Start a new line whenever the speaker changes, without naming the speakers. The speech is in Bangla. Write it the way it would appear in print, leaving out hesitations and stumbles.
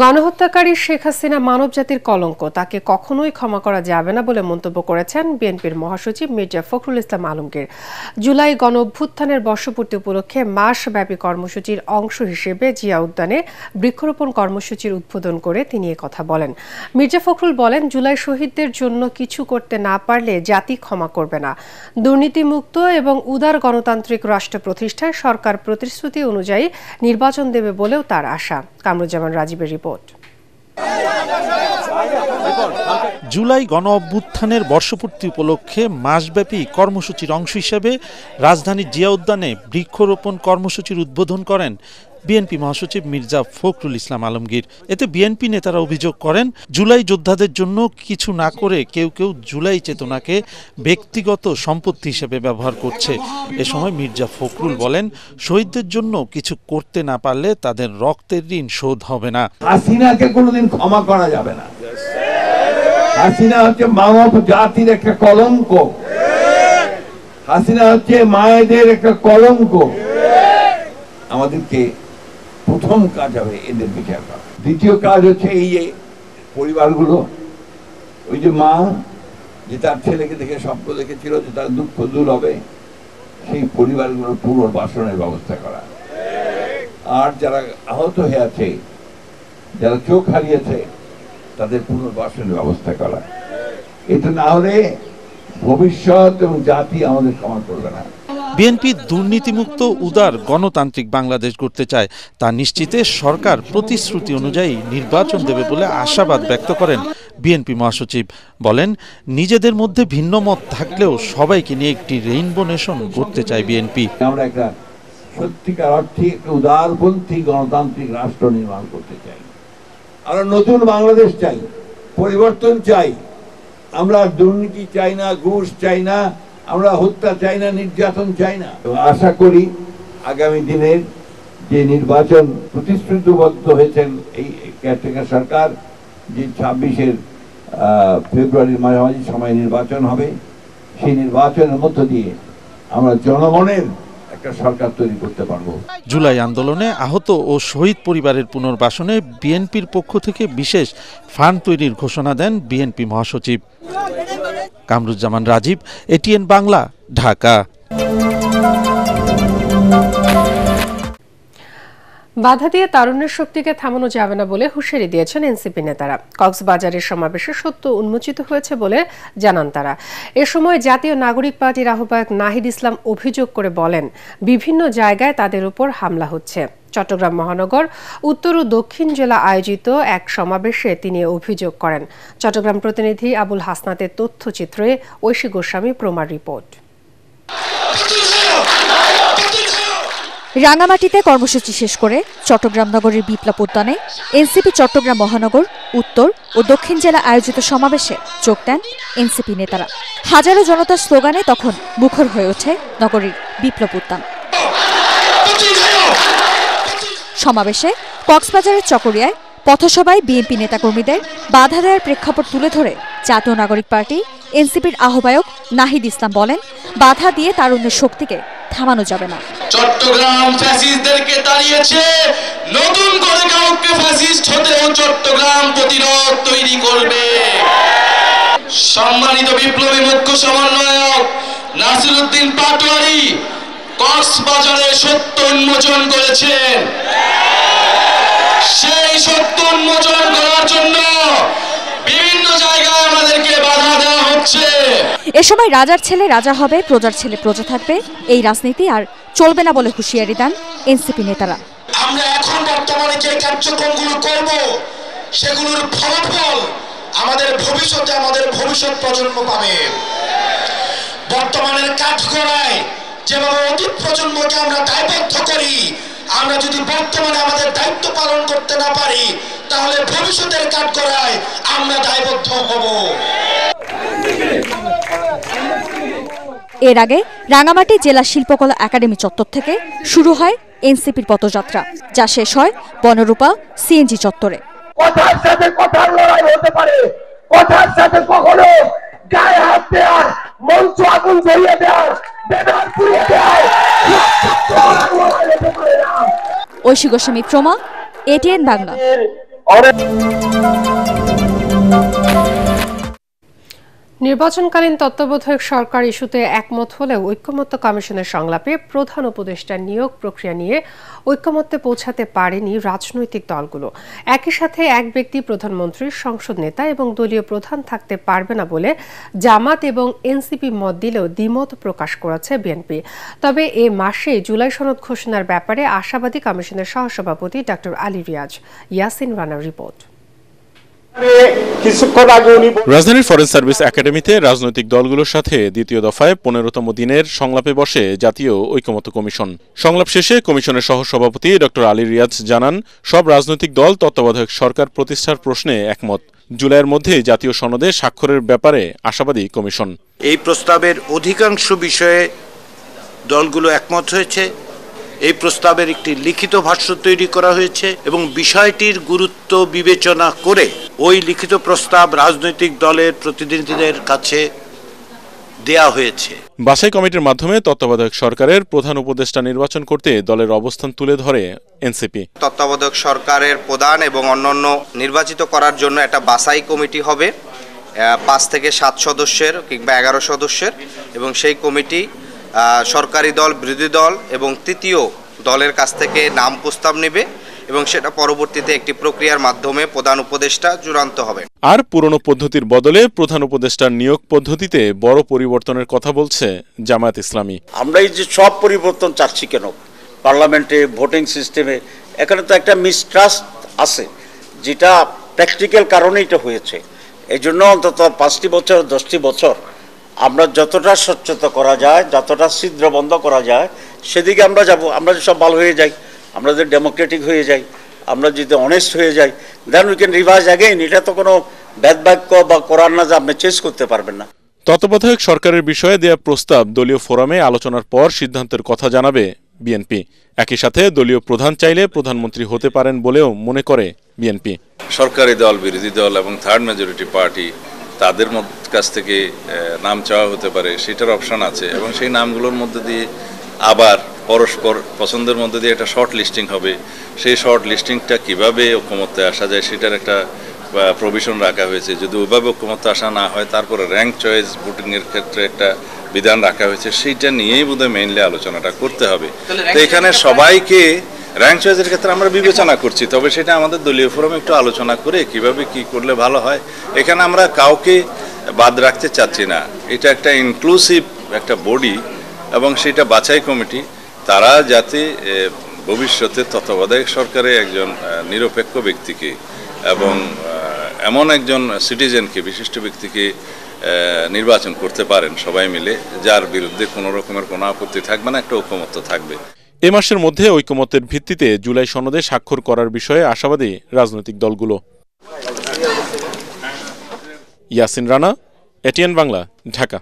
গণহত্যাকারী শেখ হাসিনা মানবজাতির কলঙ্ক, তাকে কখনোই ক্ষমা করা যাবে না বলে মন্তব্য করেছেন বিএনপির মহাসচিব মির্জা ফখরুল ইসলাম আলমগীর। জুলাই গণ অভ্যুত্থানের বর্ষপূর্তি উপলক্ষে মাসব্যাপী কর্মসূচির অংশ হিসেবে জিয়া উদ্যানে বৃক্ষরোপণ কর্মসূচির উদ্বোধন করে তিনি কথা বলেন। মির্জা ফখরুল বলেন, জুলাই শহীদদের জন্য কিছু করতে না পারলে জাতি ক্ষমা করবে না। দুর্নীতিমুক্ত এবং উদার গণতান্ত্রিক রাষ্ট্র প্রতিষ্ঠায় সরকার প্রতিশ্রুতি অনুযায়ী নির্বাচন দেবে বলেও তার আশা। কামরুজ্জামান রাজীবের রিপোর্ট।
জুলাই গণ অভ্যুত্থানের বর্ষপূর্তি উপলক্ষে মাসব্যাপী কর্মসূচির অংশ হিসেবে রাজধানীর জিয়া উদ্যানে বৃক্ষরোপণ কর্মসূচির উদ্বোধন করেন বিএনপি মহাসচিব মির্জা ফখরুল ইসলাম আলমগীর। এতে বিএনপি নেতারা অভিযোগ করেন, জুলাই যোদ্ধাদের জন্য কিছু না করে কেউ কেউ জুলাই চেতনাকে ব্যক্তিগত সম্পত্তি হিসেবে ব্যবহার করছে। এ সময় মির্জা ফখরুল বলেন, শহীদদের জন্য কিছু করতে না পারলে তাদের রক্তের ঋণ শোধ হবে না।
হাসিনাকে কোনোদিন ক্ষমা করা যাবে না। হাসিনা হচ্ছে মানব জাতির একটা কলঙ্ক। হাসিনা হচ্ছে মায়েদের একটা কলঙ্ক। আমাদেরকে প্রথম কাজ হবে এদের বিচার করা। দ্বিতীয় কাজ হচ্ছে এই যে পরিবারগুলো, ওই যে মা যে তার ছেলেকে দেখে স্বপ্ন দেখেছিল যে তার দুঃখ দূর হবে, সেই পরিবারগুলোর পুনর্বাসনের ব্যবস্থা করা। আর যারা আহত হয়ে আছে, যারা চোখ হারিয়েছে, তাদের পুনর্বাসনের ব্যবস্থা করা। এটা না হলে ভবিষ্যৎ এবং জাতি আমাদের ক্ষমা করবে না।
বিএনপি দুর্নীতিমুক্ত উদার গণতান্ত্রিক বাংলাদেশ গড়তে চায়, তা নিশ্চিতে সরকার প্রতিশ্রুতি অনুযায়ী নির্বাচন দেবে বলে আশাবাদ ব্যক্ত করেন বিএনপি মহাসচিব। বলেন, নিজেদের মধ্যে ভিন্ন মত থাকলেও সবাইকে নিয়ে একটি রেইনবো নেশন গড়তে চায় বিএনপি।
আমরা একটা সত্যিকার অর্থে একটা উদারপন্থী গণতান্ত্রিক রাষ্ট্র নির্মাণ করতে চাই। আমরা নতুন বাংলাদেশ চাই, পরিবর্তন চাই। আমরা দুর্নীতি চাই না, ঘুষ চাই না, আমরা হত্যা চাই না, নির্যাতন চাই না। আশা করি আগামী দিনের যে নির্বাচন প্রতিশ্রুতিবদ্ধ হয়েছেন এই কেয়ারটেকার সরকার, যে 26 ফেব্রুয়ারির মাঝামাঝি সময় নির্বাচন হবে, সেই নির্বাচনের মধ্য দিয়ে আমরা জনগণের একটা সরকার তৈরি করতে পারবো।
জুলাই আন্দোলনে আহত ও শহীদ পরিবারের পুনর্বাসনে বিএনপির পক্ষ থেকে বিশেষ ফান্ড তৈরির ঘোষণা দেন বিএনপি মহাসচিব। কামরুজ্জামান রাজীব, এটিএন বাংলা, ঢাকা।
বাধা দিয়ে তারুণ্যের শক্তিকে থামানো যাবে না বলে হুঁশিয়ারি দিয়েছেন এনসিপি নেতারা। কক্সবাজারের সমাবেশে সত্য উন্মোচিত হয়েছে বলে জানান তারা। এ সময় জাতীয় নাগরিক পার্টির আহ্বায়ক নাহিদ ইসলাম অভিযোগ করে বলেন, বিভিন্ন জায়গায় তাদের উপর হামলা হচ্ছে। চট্টগ্রাম মহানগর উত্তর ও দক্ষিণ জেলা আয়োজিত এক সমাবেশে তিনি অভিযোগ করেন। চট্টগ্রাম প্রতিনিধি আবুল হাসনাতের তথ্যচিত্রে ঐশী গোস্বামী প্রমার রিপোর্ট।
রাঙামাটিতে কর্মসূচি শেষ করে চট্টগ্রাম নগরের বিপ্লব উদ্যানে এনসিপি চট্টগ্রাম মহানগর উত্তর ও দক্ষিণ জেলা আয়োজিত সমাবেশে যোগ দেন এনসিপি নেতারা। হাজারো জনতার স্লোগানে তখন মুখর হয়ে ওঠে নগরীর বিপ্লব উদ্যান। সমাবেশে কক্সবাজারের চকরিয়ায় পথসভায় বিএনপি নেতাকর্মীদের বাধা দেওয়ার প্রেক্ষাপট তুলে ধরে জাতীয় নাগরিক পার্টি এনসিপির আহ্বায়ক নাহিদ ইসলাম বলেন, বাধা দিয়ে তারুণ্যের শক্তিকে থামানো যাবে না।
চট্টগ্রাম ফ্যাসিস্টদেরকে তাড়িয়েছে, নতুন করে কাউকে ফ্যাসিস্ট হতেও চট্টগ্রাম প্রতিরোধ তৈরি করবে। সম্মানিত বিপ্লবী মুখ্য সমন্বয়ক নাসিরউদ্দিন পাটোয়ারি কক্সবাজারে সত্য উন্মোচন করেছেন। সেই সত্য উন্মোচন করার জন্য বিভিন্ন জায়গায় আমাদেরকে বাধা দেওয়া হচ্ছে।
এ সময় রাজার ছেলে রাজা হবে, প্রজার ছেলে প্রজা থাকবে, এই রাজনীতি আর চলবে না বলে হুঁশিয়ারি দেন এনসিপি নেতারা।
আমরা এখন বর্তমানে যে কার্যক্রমগুলো করব, সেগুলোর ফলাফল আমাদের ভবিষ্যতে আমাদের ভবিষ্যৎ প্রজন্ম পাবে। বর্তমানের কাঠগড়ায় যেভাবে অতীত প্রজন্মকে আমরা দায়বদ্ধ করি, আমরা যদি বর্তমানে আমাদের দায়িত্ব পালন করতে না পারি, তাহলে ভবিষ্যতের কাঠগড়ায় আমরা দায়বদ্ধ হব।
এর আগে রাঙামাটি জেলা শিল্পকলা একাডেমি চত্বর থেকে শুরু হয় এনসিপির পথযাত্রা, যা শেষ হয় বনরূপা সিএনজি চত্বরে।
কথার সাথে কথার লড়াই হতে পারে, কথার সাথে কখনো গায়ে হাত দেওয়ার, মঞ্চ আগুন জ্বলিয়ে দেওয়ার, ব্যানার পুড়িয়ে দেওয়ার লড়াই হতে পারে না।
ঐশী গোস্বামী প্রমা, এটিএন বাংলা।
নির্বাচনকালীন তত্ত্বাবধায়ক সরকার ইস্যুতে একমত হলেও ঐক্যমত্য কমিশনের সংলাপে প্রধান উপদেষ্টার নিয়োগ প্রক্রিয়া নিয়ে ঐক্যমত্যে পৌঁছাতে পারেনি রাজনৈতিক দলগুলো। একই সাথে এক ব্যক্তি প্রধানমন্ত্রীর সংসদ নেতা এবং দলীয় প্রধান থাকতে পারবে না বলে জামাত এবং এনসিপি মত দিলেও দ্বিমত প্রকাশ করেছে বিএনপি। তবে এ মাসে জুলাই সনদ ঘোষণার ব্যাপারে আশাবাদী কমিশনের সহসভাপতি ডক্টর আলী রিয়াজ। ইয়াসিন রানার রিপোর্ট।
রাজধানীর ফরেস্ট সার্ভিস একাডেমিতে রাজনৈতিক দলগুলোর সাথে দ্বিতীয় দফায় 15তম দিনের সংলাপে বসে জাতীয় ঐক্যমত্য কমিশন। সংলাপ শেষে কমিশনের সহসভাপতি ডক্টর আলী রিয়াজ জানান, সব রাজনৈতিক দল তত্ত্বাবধায়ক সরকার প্রতিষ্ঠার প্রশ্নে একমত। জুলাইয়ের মধ্যে জাতীয় সনদে স্বাক্ষরের ব্যাপারে আশাবাদী কমিশন।
এই প্রস্তাবের অধিকাংশ বিষয়ে দলগুলো একমত হয়েছে। এই প্রস্তাবের একটি লিখিত ভাষ্য তৈরি করা হয়েছে এবং বিষয়টির গুরুত্ব বিবেচনা করে ওই লিখিত প্রস্তাব রাজনৈতিক দলের প্রতিনিধিদের কাছে দেয়া হয়েছে।
বাছাই কমিটির মাধ্যমে তত্ত্বাবধায়ক সরকারের প্রধান উপদেষ্টা নির্বাচন করতে দলের অবস্থান তুলে ধরে এনসিপি।
তত্ত্বাবধায়ক সরকারের প্রধান এবং অন্যান্য নির্বাচিত করার জন্য একটা বাছাই কমিটি হবে 5 থেকে 7 সদস্যের কিংবা 11 সদস্যের, এবং সেই কমিটি সরকারি দল, বিরোধী দল এবং তৃতীয় দলের কাছ থেকে নাম প্রস্তাব নেবে এবং সেটা পরবর্তীতে একটি প্রক্রিয়ার মাধ্যমে প্রধান উপদেষ্টা চূড়ান্ত হবে।
আর পুরনো পদ্ধতির বদলে প্রধান উপদেষ্টার নিয়োগ পদ্ধতিতে বড় পরিবর্তনের কথা বলছে জামায়াত ইসলামী।
আমরা এই যে সব পরিবর্তন চাচ্ছি কেন, পার্লামেন্টে ভোটিং সিস্টেমে, এখানে তো একটা মিসট্রাস্ট আছে, যেটা প্র্যাকটিক্যাল কারণে এটা হয়েছে। এই জন্য অন্তত 5টি বছর 10টি বছর আমরা যতটা স্বচ্ছতা করা যায়, যতটা ছিদ্র বন্ধ করা যায় সেদিকে আমরা যাব। আমরা যদি সব ভালো হয়ে যাই, আমরা যদি ডেমোক্রেটিক হয়ে যাই, আমরা যদি অনেস্ট হয়ে যাই, then we can revise again. এটা তো কোনো ব্যাদ বাক্য বা কোরআন না যে আপনি চেঞ্জ করতে পারবেন না।
তত্ত্বাবধায়ক সরকারের বিষয়ে দেয়া প্রস্তাব দলীয় ফোরামে আলোচনার পর সিদ্ধান্তের কথা জানাবে বিএনপি। একই সাথে দলীয় প্রধান চাইলে প্রধানমন্ত্রী হতে পারেন বলেও মনে করে বিএনপি।
সরকারি দল, বিরোধী দল এবং থার্ড মেজরিটি পার্টি তাদের কাছ থেকে নাম চাওয়া হতে পারে, সেটার অপশন আছে এবং সেই নামগুলোর মধ্যে দিয়ে আবার পরস্পর পছন্দের মধ্যে দিয়ে একটা শর্ট লিস্টিং হবে। সেই শর্ট লিস্টিংটা কীভাবে ঐক্যমত্যে আসা যায় সেটার একটা প্রভিশন রাখা হয়েছে। যদি ওইভাবে ঐক্যমত্যে আসা না হয়, তারপরে র্যাঙ্ক চয়েস ভোটিংয়ের ক্ষেত্রে একটা বিধান রাখা হয়েছে। সেইটা নিয়েই বোধহয় মেইনলি আলোচনাটা করতে হবে। তো এখানে সবাইকে র্যাঙ্ক চয়েসের ক্ষেত্রে আমরা বিবেচনা করছি, তবে সেটা আমাদের দলীয় ফোরামে একটু আলোচনা করে কিভাবে কি করলে ভালো হয়। এখানে আমরা কাউকে বাদ রাখতে চাচ্ছি না। এটা একটা ইনক্লুসিভ একটা বডি এবং সেটা বাছাই কমিটি, তারা যাতে ভবিষ্যতে তত্ত্বাবধায়ক সরকারে একজন নিরপেক্ষ ব্যক্তিকে এবং এমন একজন সিটিজেনকে, বিশিষ্ট ব্যক্তিকে নির্বাচন করতে পারেন সবাই মিলে, যার বিরুদ্ধে কোনো রকমের কোনো আপত্তি থাকবে না, একটা ঐক্যমত্য থাকবে।
এ মাসের মধ্যে ঐক্যমত্যের ভিত্তিতে জুলাই সনদে স্বাক্ষর করার বিষয়ে আশাবাদী রাজনৈতিক দলগুলো। ইয়াসিন রানা, এটিএন বাংলা, ঢাকা।